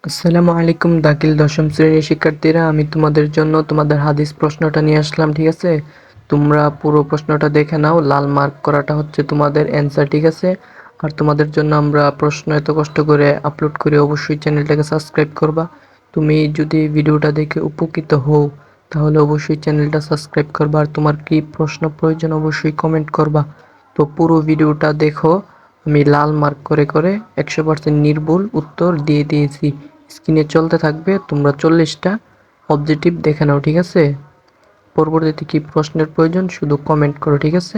আসসালামু আলাইকুম দাখিল দশম শ্রেণীর শিক্ষার্থীরা, আমি তোমাদের জন্য তোমাদের হাদিস প্রশ্নটা নিয়ে আসলাম। ঠিক আছে, তোমরা পুরো প্রশ্নটা দেখে নাও। লাল মার্ক করাটা হচ্ছে তোমাদের অ্যান্সার। ঠিক আছে, আর তোমাদের জন্য আমরা প্রশ্ন এত কষ্ট করে আপলোড করি, অবশ্যই চ্যানেলটাকে সাবস্ক্রাইব করবা। তুমি যদি ভিডিওটা দেখে উপকৃত হও তাহলে অবশ্যই চ্যানেলটা সাবস্ক্রাইব করবা, আর তোমার কি প্রশ্ন প্রয়োজন অবশ্যই কমেন্ট করবা। তো পুরো ভিডিওটা দেখো, আমি লাল মার্ক করে করে 100% নির্ভুল উত্তর দিয়ে দিয়েছি। স্ক্রিনে চলতে থাকবে, তোমরা 40টা অবজেক্টিভ দেখে নাও। ঠিক আছে, পরবর্তীতে কি প্রশ্নের প্রয়োজন শুধু কমেন্ট করো। ঠিক আছে,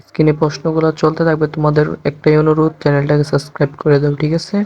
স্ক্রিনে প্রশ্নগুলো চলতে থাকবে, তোমাদের একটাই অনুরোধ, চ্যানেলটাকে সাবস্ক্রাইব করে দাও। ঠিক আছে।